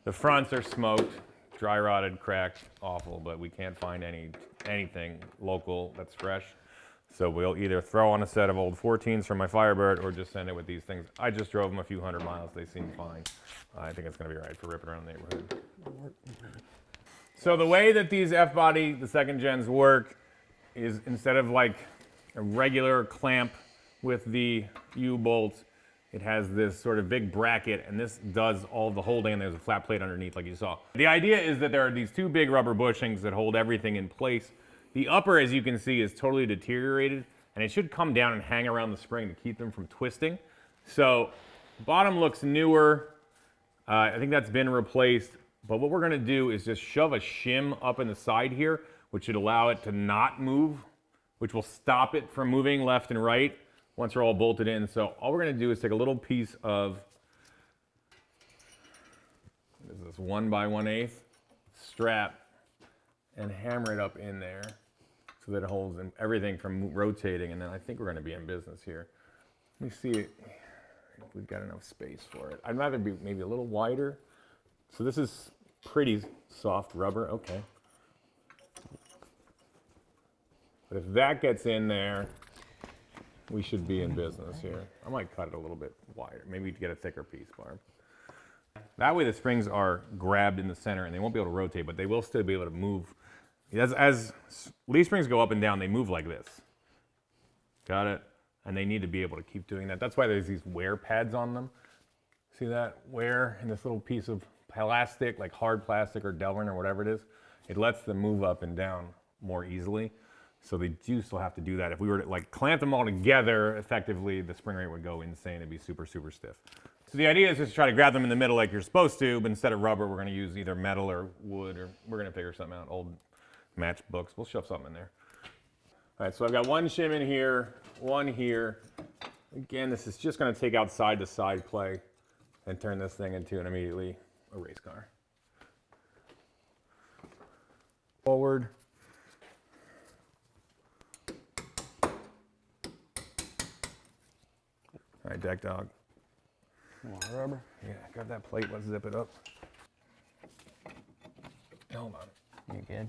The fronts are smoked, dry rotted, cracked, awful, but we can't find anything local that's fresh. So we'll either throw on a set of old 14s from my Firebird or just send it with these things. I just drove them a few hundred miles. They seem fine. I think it's going to be all right for ripping around the neighborhood. So the way that these F-body, the 2nd gens work is instead of like a regular clamp with the U-bolts, it has this sort of big bracket, and this does all the holding, and there's a flat plate underneath like you saw. The idea is that there are these 2 big rubber bushings that hold everything in place. The upper, as you can see, is totally deteriorated, and it should come down and hang around the spring to keep them from twisting. So bottom looks newer. I think that's been replaced, but what we're gonna do is just shove a shim up in the side here, which should allow it to not move, which will stop it from moving left and right once we're all bolted in. So all we're gonna do is take a little piece of, this is 1 by 1/8 strap, and hammer it up in there so that it holds everything from rotating, and then I think we're going to be in business here. Let me see if we've got enough space for it. I'd rather be maybe a little wider. So this is pretty soft rubber, okay. But if that gets in there, we should be in business here. I might cut it a little bit wider, maybe to get a thicker piece, Barb. That way the springs are grabbed in the center and they won't be able to rotate, but they will still be able to move. As leaf springs go up and down, they move like this. Got it? And they need to be able to keep doing that. That's why there's these wear pads on them. See that wear in this little piece of plastic, like hard plastic or Delrin or whatever it is? It lets them move up and down more easily. So they do still have to do that. If we were to like clamp them all together, effectively the spring rate would go insane. It'd be super, super stiff. So the idea is just to try to grab them in the middle like you're supposed to, but instead of rubber, we're gonna use either metal or wood, or we're gonna figure something out, old matchbooks. We'll shove something in there. All right, so I've got 1 shim in here, 1 here. Again, this is just gonna take out side to side play and turn this thing into an immediately a race car. Forward. All right, deck dog. Want rubber? Yeah, grab that plate, let's zip it up. Hold on. You good?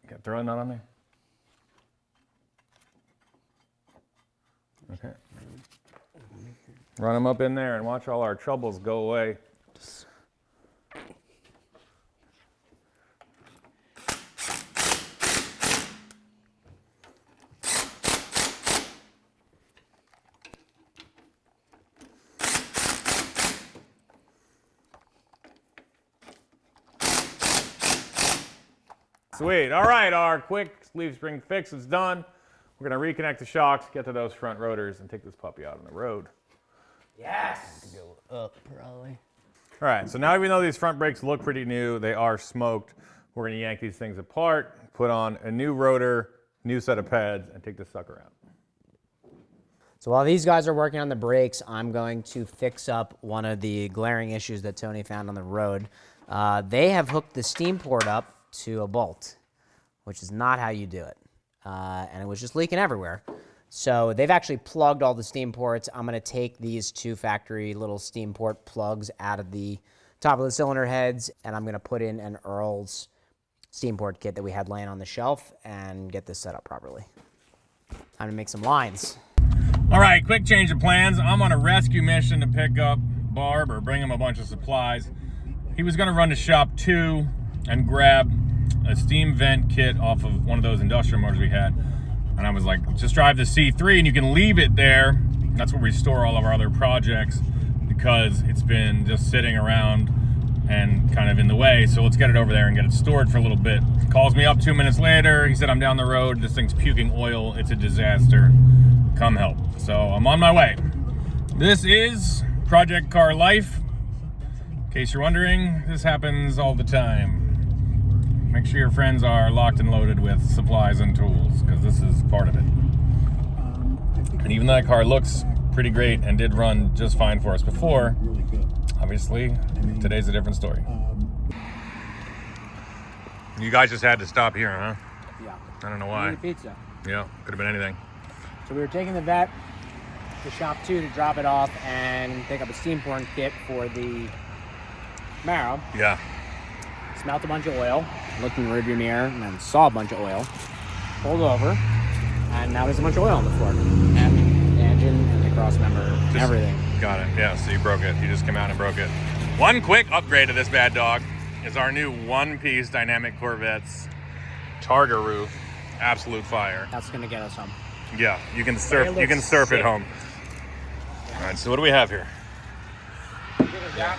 Got throw a nut on there? Okay. Run them up in there and watch all our troubles go away. Sweet. All right, our quick leaf spring fix is done. We're gonna reconnect the shocks, get to those front rotors, and take this puppy out on the road. Yes. Go up, probably. All right, so now even though these front brakes look pretty new, they are smoked. We're gonna yank these things apart, put on a new rotor, new set of pads, and take this sucker out. So while these guys are working on the brakes, I'm going to fix up one of the glaring issues that Tony found on the road. They have hooked the steam port up to a bolt, which is not how you do it. And it was just leaking everywhere. So they've actually plugged all the steam ports. I'm gonna take these 2 factory little steam port plugs out of the top of the cylinder heads, and I'm gonna put in an Earl's steam port kit that we had laying on the shelf and get this set up properly. Time to make some lines. All right, quick change of plans. I'm on a rescue mission to pick up Barb or bring him a bunch of supplies. He was gonna run to shop 2 and grab a steam vent kit off of one of those industrial motors we had. And I was like, just drive the C3 and you can leave it there. That's where we store all of our other projects because it's been just sitting around and kind of in the way. So let's get it over there and get it stored for a little bit. Calls me up 2 minutes later. He said, I'm down the road. This thing's puking oil. It's a disaster. Come help. So I'm on my way. This is Project Car Life. In case you're wondering, this happens all the time. Make sure your friends are locked and loaded with supplies and tools, because this is part of it. And even though that car looks pretty great and did run just fine for us before, obviously, today's a different story. You guys just had to stop here, huh? Yeah. I don't know why. Pizza. Yeah, could have been anything. So we were taking the vet to shop 2 to drop it off and pick up a steam port kit for the Camaro. Yeah. Smelled a bunch of oil, looked in the rearview mirror, and then saw a bunch of oil. Pulled over, and now there's a bunch of oil on the floor. And the engine and the cross member and everything. Got it. Yeah, so you broke it. You just came out and broke it. One quick upgrade to this bad dog is our new one-piece Dynamic Corvette's Targa roof. Absolute fire. That's gonna get us home. Yeah, you can surf. You can surf sick. at home. All right. So what do we have here? Yeah.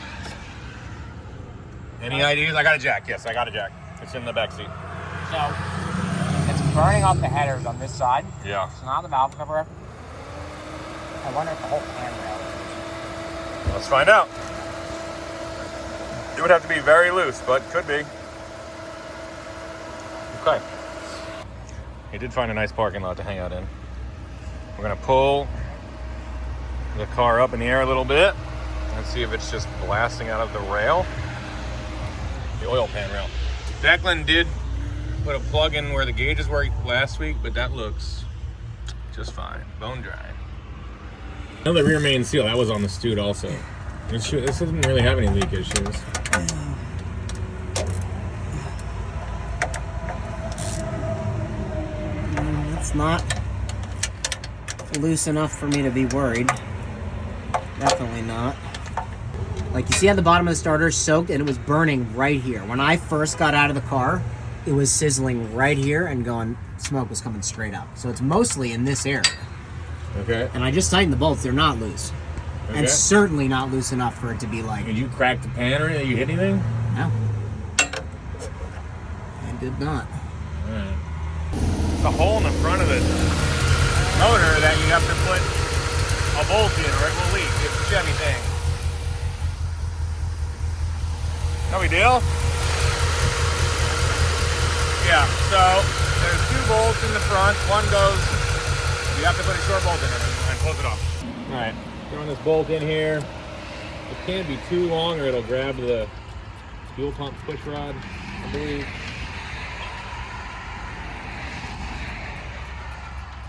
Any ideas? I got a jack. Yes, I got a jack. It's in the back seat. So it's burning off the headers on this side. Yeah. It's not the valve cover. I wonder if the whole handrail is. Let's find out. It would have to be very loose, but could be. Okay. He did find a nice parking lot to hang out in. We're gonna pull the car up in the air a little bit and see if it's just blasting out of the rail. The oil pan rail. Declan did put a plug in where the gauges were last week, but that looks just fine. Bone dry. Another rear main seal, that was on the Stute also. This doesn't really have any leak issues. It's not loose enough for me to be worried. Definitely not. Like, you see how the bottom of the starter is soaked and it was burning right here. When I first got out of the car, it was sizzling right here and smoke was coming straight up. So it's mostly in this area. Okay. And I just tightened the bolts. They're not loose. Okay. And certainly not loose enough for it to be like... Did you crack the pan or anything? You hit anything? No. I did not. Alright. It's a hole in the front of the motor that you have to put a bolt in or it will leak. It's a Chevy thing. No big deal? Yeah, so there's 2 bolts in the front. One goes, you have to put a short bolt in it and close it off. Alright, throwing this bolt in here. It can't be too long or it'll grab the fuel pump push rod, I believe.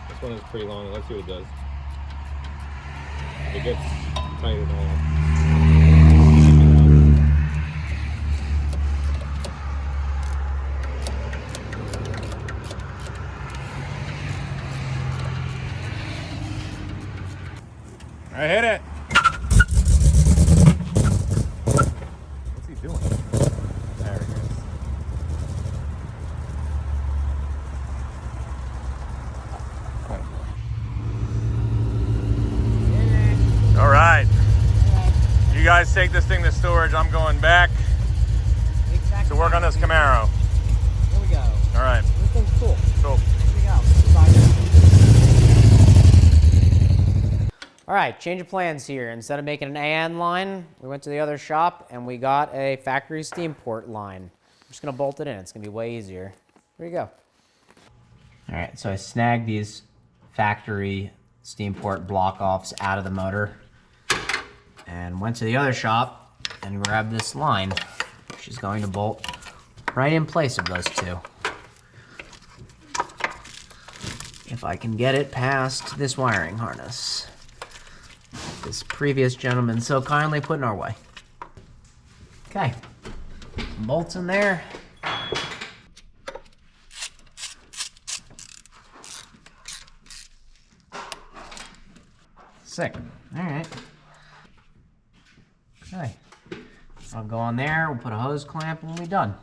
This one is pretty long. Let's see what it does. If it gets tight at all. I hit it. What's he doing? There he goes. All right. You guys take this thing to storage. I'm going back to work on this Camaro. Here we go. All right. This thing's cool. Cool. Here we go. All right, change of plans here. Instead of making an AN line, we went to the other shop and we got a factory steam port line. I'm just gonna bolt it in. It's gonna be way easier. There you go. All right, so I snagged these factory steam port block offs out of the motor and went to the other shop and grabbed this line, which is going to bolt right in place of those two. If I can get it past this wiring harness this previous gentleman so kindly put in our way. Okay, bolts in there. Sick. All right. Okay. I'll go on there. We'll put a hose clamp and we'll be done.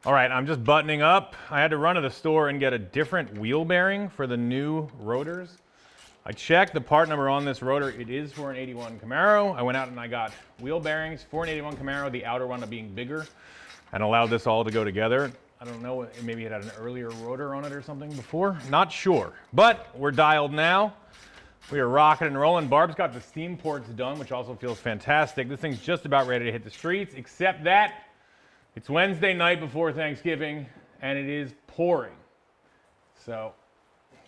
All right, I'm just buttoning up. I had to run to the store and get a different wheel bearing for the new rotors. I checked the part number on this rotor. It is for an 81 Camaro. I went out and I got wheel bearings for an 81 Camaro, the outer one being bigger, and allowed this all to go together. I don't know, maybe it had an earlier rotor on it or something before. Not sure, but we're dialed now. We are rocking and rolling. Barb's got the steam ports done, which also feels fantastic. This thing's just about ready to hit the streets, except that it's Wednesday night before Thanksgiving, and it is pouring. So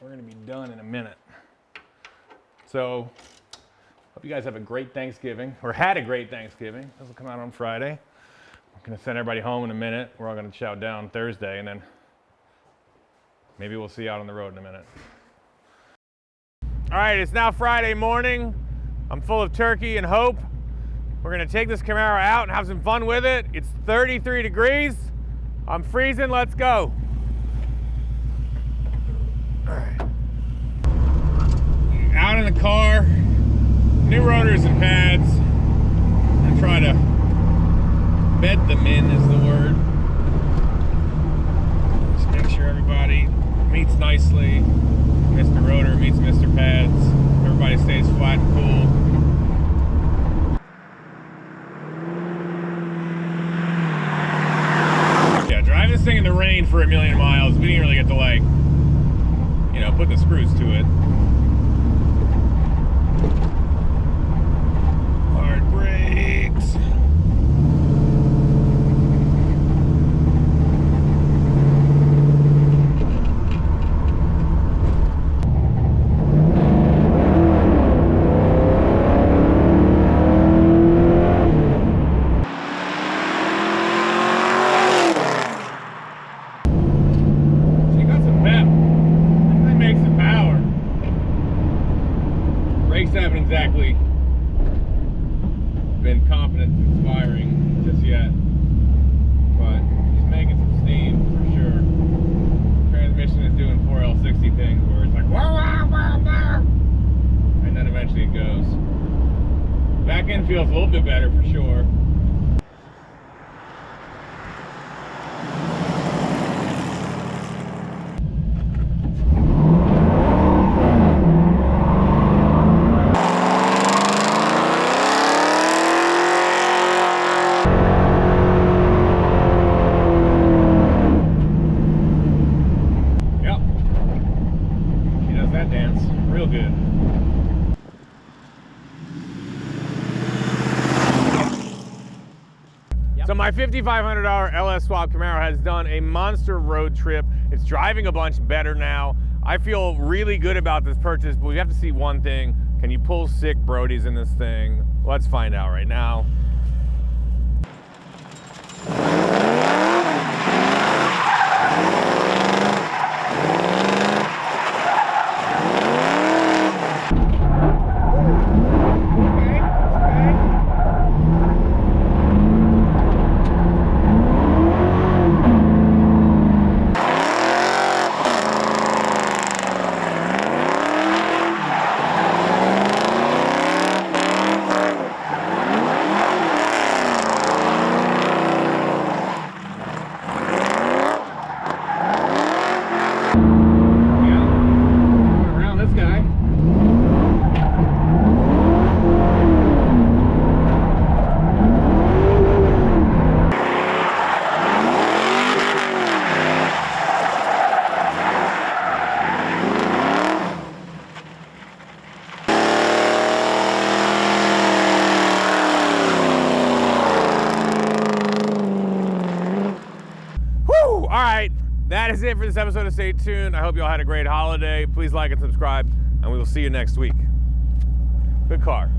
we're gonna be done in a minute. So hope you guys have a great Thanksgiving, or had a great Thanksgiving. This will come out on Friday. I'm gonna send everybody home in a minute. We're all gonna chow down Thursday, and then maybe we'll see you out on the road in a minute. All right, it's now Friday morning. I'm full of turkey and hope. We're gonna take this Camaro out and have some fun with it. It's 33 degrees. I'm freezing, let's go. All right. Out in the car, new rotors and pads. I'm gonna try to bed them in is the word. Just make sure everybody meets nicely. Mr. Rotor meets Mr. Pads. Everybody stays flat and cool. Yeah, drive this thing in the rain for 1,000,000 miles. We didn't really get to, like, you know, put the screws to it. Hard brakes. She got some pep. This thing makes some power. Brakes haven't exactly been confidence inspiring just yet, but she's making some steam for sure. Transmission is doing 4L60 things where it's like wow, wow, wow, wow, and then eventually it goes. Back end feels a little bit better for sure. Yep. She does that dance real good. Yep. So my $5,500 LS swap Camaro has done a monster road trip. It's driving a bunch better now. I feel really good about this purchase, but we have to see one thing. Can you pull sick Brodies in this thing? Let's find out right now. right, that is it for this episode of Stay Tuned. I hope you all had a great holiday. Please like and subscribe, and we will see you next week. Good car.